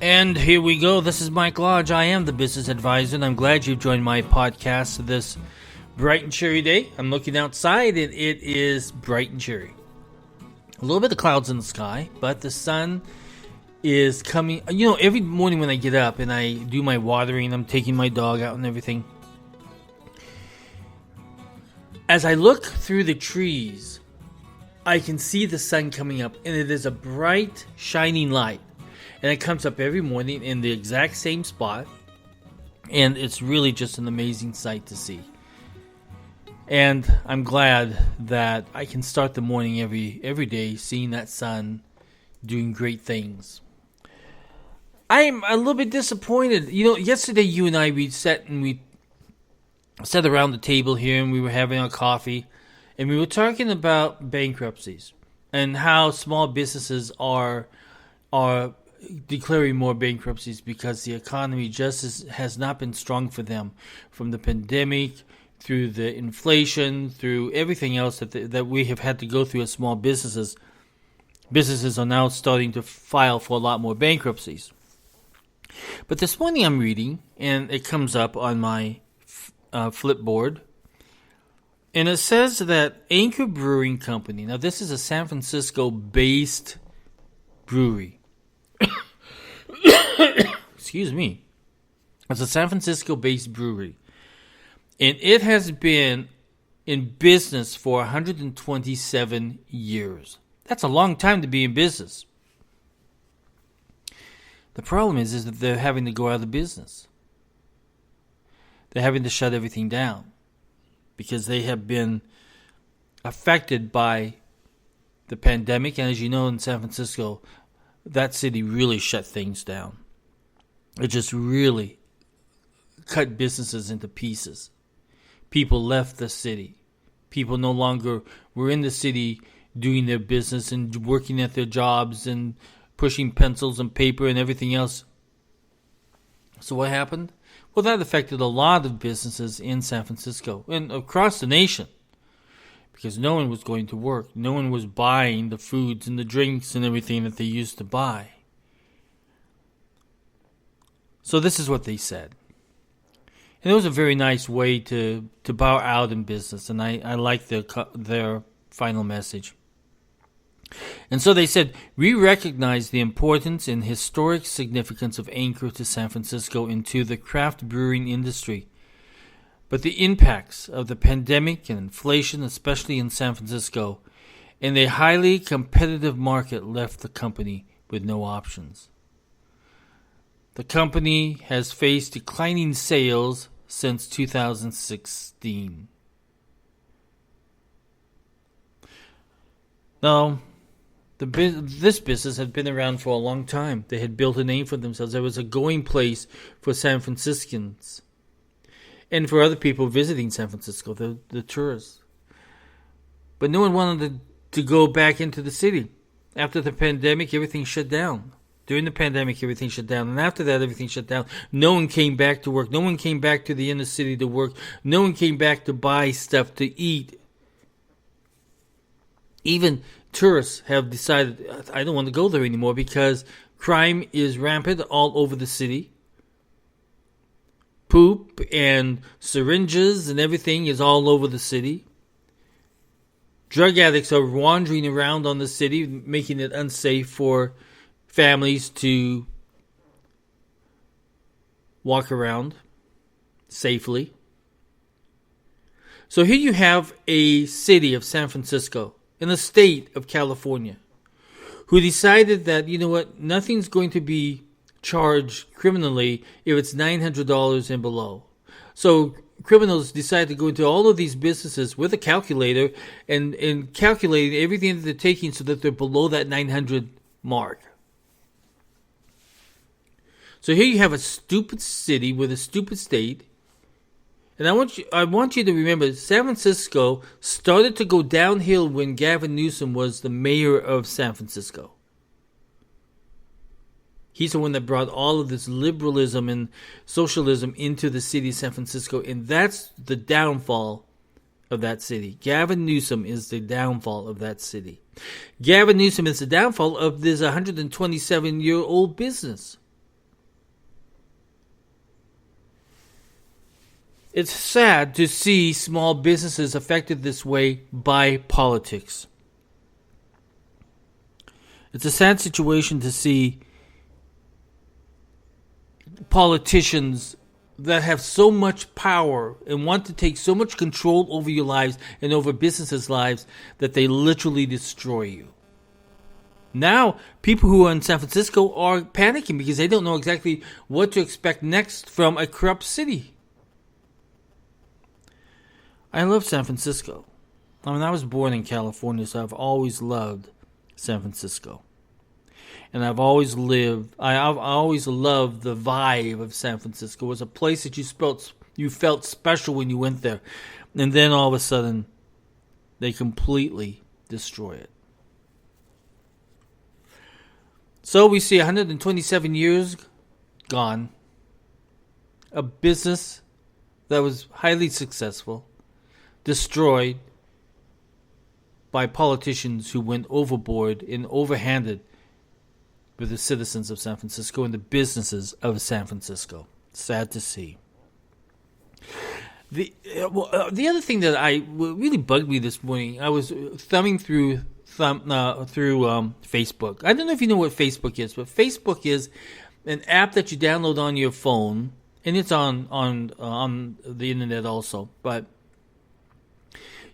And here we go. This is Mike Lodge. I am the business advisor, and I'm glad you've joined my podcast this bright and cheery day. I'm looking outside, and it is bright and cheery. A little bit of clouds in the sky, but the sun is coming. You know, every morning when I get up and I do my watering, I'm taking my dog out and everything. As I look through the trees, I can see the sun coming up, and it is a bright, shining light. And it comes up every morning in the exact same spot. And it's really just an amazing sight to see. And I'm glad that I can start the morning every day seeing that sun doing great things. I'm a little bit disappointed. You know, yesterday you and I, we sat around the table here and we were having our coffee. And we were talking about bankruptcies and how small businesses are declaring more bankruptcies because the economy just has not been strong for them, from the pandemic through the inflation, through everything else that we have had to go through as small businesses. Businesses are now starting to file for a lot more bankruptcies. But this morning I'm reading, and it comes up on my Flipboard, and it says that Anchor Brewing Company, now this is a San Francisco-based brewery. Excuse me. It's a San Francisco-based brewery. And it has been in business for 127 years. That's a long time to be in business. The problem is that they're having to go out of business. They're having to shut everything down because they have been affected by the pandemic. And as you know, in San Francisco, that city really shut things down. It just really cut businesses into pieces. People left the city. People no longer were in the city doing their business and working at their jobs and pushing pencils and paper and everything else. So what happened? Well, that affected a lot of businesses in San Francisco and across the nation, because no one was going to work. No one was buying the foods and the drinks and everything that they used to buy. So this is what they said. And it was a very nice way to bow out in business, and I like their final message. And so they said, we recognize the importance and historic significance of Anchor to San Francisco and to the craft brewing industry. But the impacts of the pandemic and inflation, especially in San Francisco, and a highly competitive market left the company with no options. The company has faced declining sales since 2016. Now, this business had been around for a long time. They had built a name for themselves. There was a going place for San Franciscans and for other people visiting San Francisco, the tourists. But no one wanted to go back into the city. After the pandemic, everything shut down. During the pandemic, everything shut down. And after that, everything shut down. No one came back to work. No one came back to the inner city to work. No one came back to buy stuff to eat. Even tourists have decided, I don't want to go there anymore because crime is rampant all over the city. Poop and syringes and everything is all over the city. Drug addicts are wandering around on the city, making it unsafe for families to walk around safely. So here you have a city of San Francisco in the state of California who decided that, you know what, nothing's going to be charged criminally if it's $900 and below. So criminals decide to go into all of these businesses with a calculator and calculating everything that they're taking so that they're below that 900 mark. So here you have a stupid city with a stupid state. And I want you to remember, San Francisco started to go downhill when Gavin Newsom was the mayor of San Francisco. He's the one that brought all of this liberalism and socialism into the city of San Francisco, and that's the downfall of that city. Gavin Newsom is the downfall of that city. Gavin Newsom is the downfall of this 127-year-old business. It's sad to see small businesses affected this way by politics. It's a sad situation to see politicians that have so much power and want to take so much control over your lives and over businesses' lives that they literally destroy you. Now, people who are in San Francisco are panicking because they don't know exactly what to expect next from a corrupt city. I love San Francisco. I mean, I was born in California, so I've always loved San Francisco. And I've always loved the vibe of San Francisco. It was a place that you felt special when you went there. And then all of a sudden, they completely destroy it. So we see 127 years gone. A business that was highly successful, destroyed by politicians who went overboard and overhanded with the citizens of San Francisco and the businesses of San Francisco. Sad to see. The other thing that really bugged me this morning, I was thumbing through Facebook. I don't know if you know what Facebook is, but Facebook is an app that you download on your phone, and it's on the internet also. But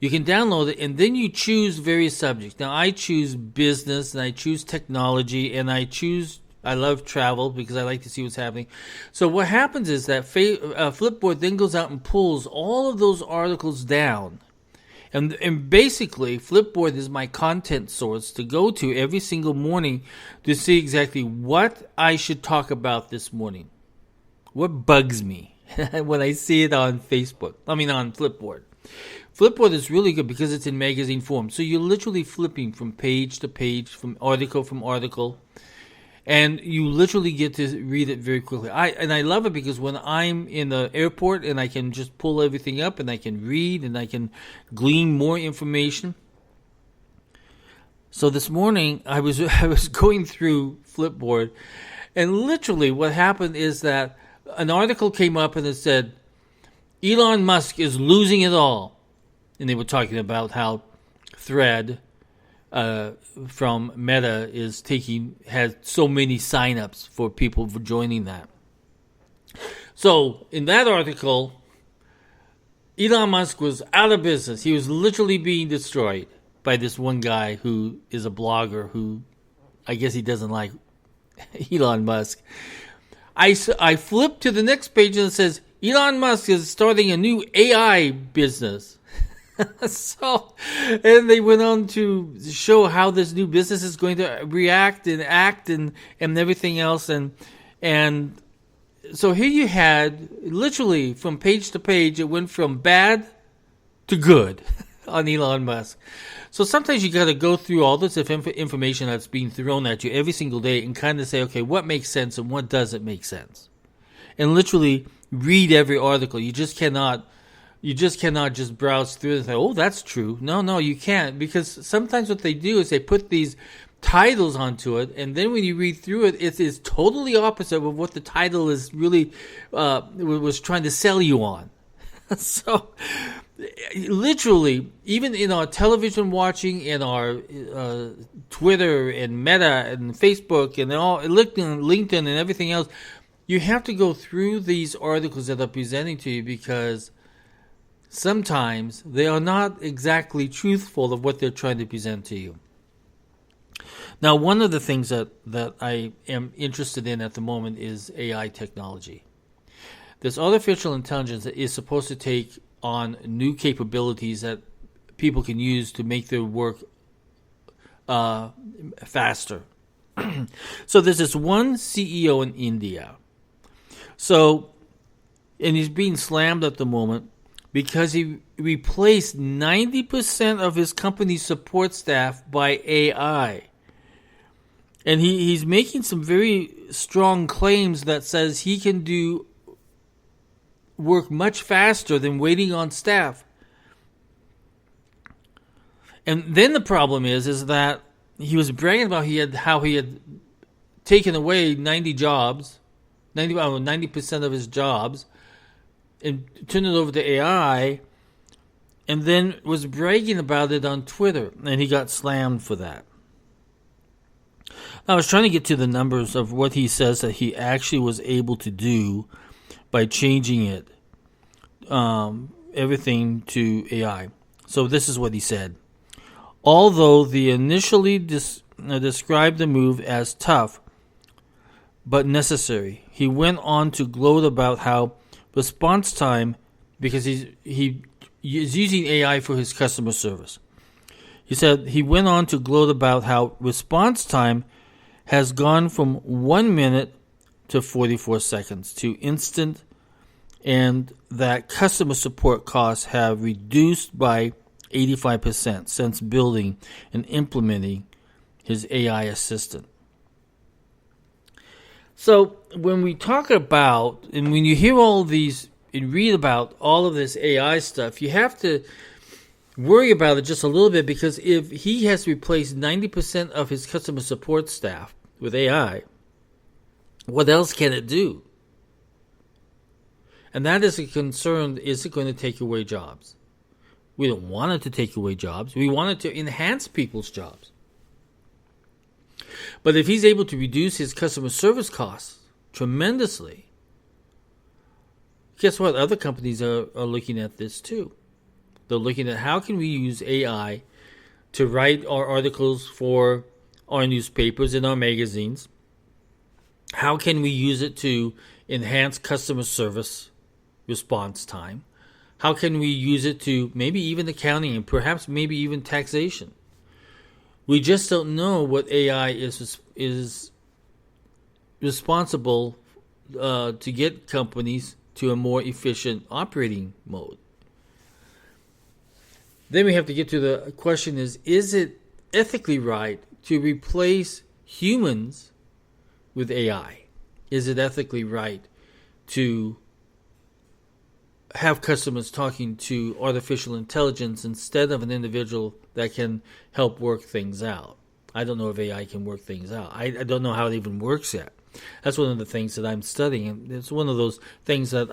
you can download it, and then you choose various subjects. Now, I choose business, and I choose technology, and I love travel because I like to see what's happening. So what happens is that Flipboard then goes out and pulls all of those articles down. And basically, Flipboard is my content source to go to every single morning to see exactly what I should talk about this morning. What bugs me when I see it on Flipboard. Flipboard is really good because it's in magazine form. So you're literally flipping from page to page, from article, and you literally get to read it very quickly. I love it because when I'm in the airport and I can just pull everything up and I can read and I can glean more information. So this morning I was going through Flipboard, and literally what happened is that an article came up and it said, Elon Musk is losing it all. And they were talking about how Thread from Meta has so many signups for people for joining that. So in that article, Elon Musk was out of business. He was literally being destroyed by this one guy who is a blogger who, I guess he doesn't like Elon Musk. I flipped to the next page and it says, Elon Musk is starting a new AI business. And they went on to show how this new business is going to react and act and everything else. And so here you had, literally from page to page, it went from bad to good on Elon Musk. So sometimes you got to go through all this information that's being thrown at you every single day and kind of say, okay, what makes sense and what doesn't make sense? And literally read every article. You just cannot just browse through it and say, oh, that's true. No, you can't. Because sometimes what they do is they put these titles onto it, and then when you read through it, it is totally opposite of what the title is really was trying to sell you on. So, literally, even in our television watching, in our Twitter and Meta and Facebook and all LinkedIn and everything else, you have to go through these articles that are presenting to you because sometimes they are not exactly truthful of what they're trying to present to you. Now, one of the things that I am interested in at the moment is AI technology. This artificial intelligence is supposed to take on new capabilities that people can use to make their work faster. So there's this one CEO in India. And he's being slammed at the moment because he replaced 90% of his company's support staff by AI. And he's making some very strong claims that says he can do work much faster than waiting on staff. And then the problem is that he was bragging about how he had taken away 90% of his jobs. and turned it over to AI, and then was bragging about it on Twitter, and he got slammed for that. I was trying to get to the numbers of what he says that he actually was able to do by changing it, everything to AI. So this is what he said. Although they initially described the move as tough but necessary, he went on to gloat about how response time, because he is using AI for his customer service. He said he went on to gloat about how response time has gone from 1 minute to 44 seconds to instant, and that customer support costs have reduced by 85% since building and implementing his AI assistant. So when we talk about, and when you hear all of these and read about all of this AI stuff, you have to worry about it just a little bit, because if he has replaced 90% of his customer support staff with AI, what else can it do? And that is a concern. Is it going to take away jobs? We don't want it to take away jobs. We want it to enhance people's jobs. But if he's able to reduce his customer service costs tremendously, guess what? Other companies are looking at this too. They're looking at how can we use AI to write our articles for our newspapers and our magazines. How can we use it to enhance customer service response time? How can we use it to maybe even accounting and perhaps maybe even taxation? We just don't know what AI is responsible to get companies to a more efficient operating mode. Then we have to get to the question is it ethically right to replace humans with AI? Is it ethically right to have customers talking to artificial intelligence instead of an individual that can help work things out? I don't know if AI can work things out. I don't know how it even works yet. That's one of the things that I'm studying. And it's one of those things that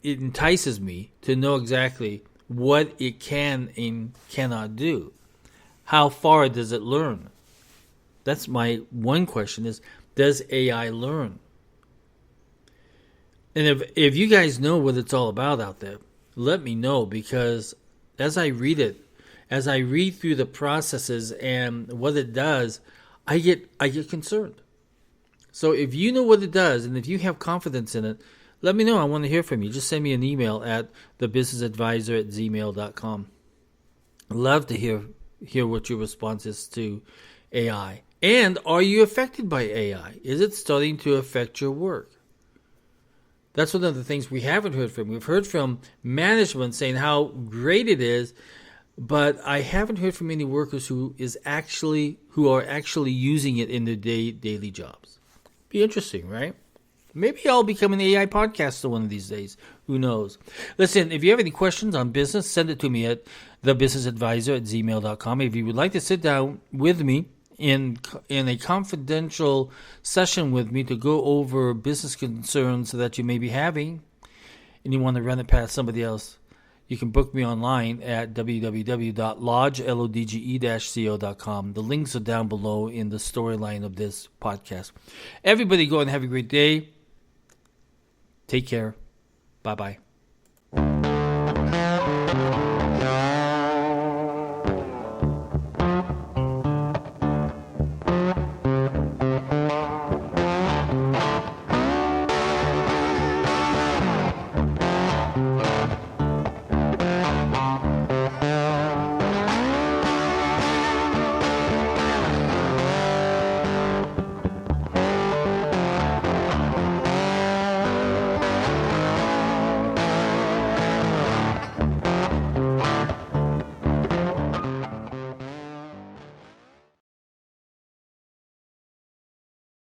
it entices me to know exactly what it can and cannot do. How far does it learn? That's my one question is, does AI learn? And if you guys know what it's all about out there, let me know, because as I read it, as I read through the processes and what it does, I get concerned. So if you know what it does and if you have confidence in it, let me know. I want to hear from you. Just send me an email at thebusinessadvisor@gmail.com. I'd love to hear what your response is to AI. And are you affected by AI? Is it starting to affect your work? That's one of the things we haven't heard from. We've heard from management saying how great it is, but I haven't heard from any workers who are actually using it in their daily jobs. Be interesting, right? Maybe I'll become an AI podcaster one of these days. Who knows? Listen, if you have any questions on business, send it to me at thebusinessadvisor@gmail.com. If you would like to sit down with me in a confidential session with me to go over business concerns that you may be having, and you want to run it past somebody else, you can book me online at www.lodge-co.com. The links are down below in the storyline of this podcast. Everybody go and have a great day. Take care. Bye-bye.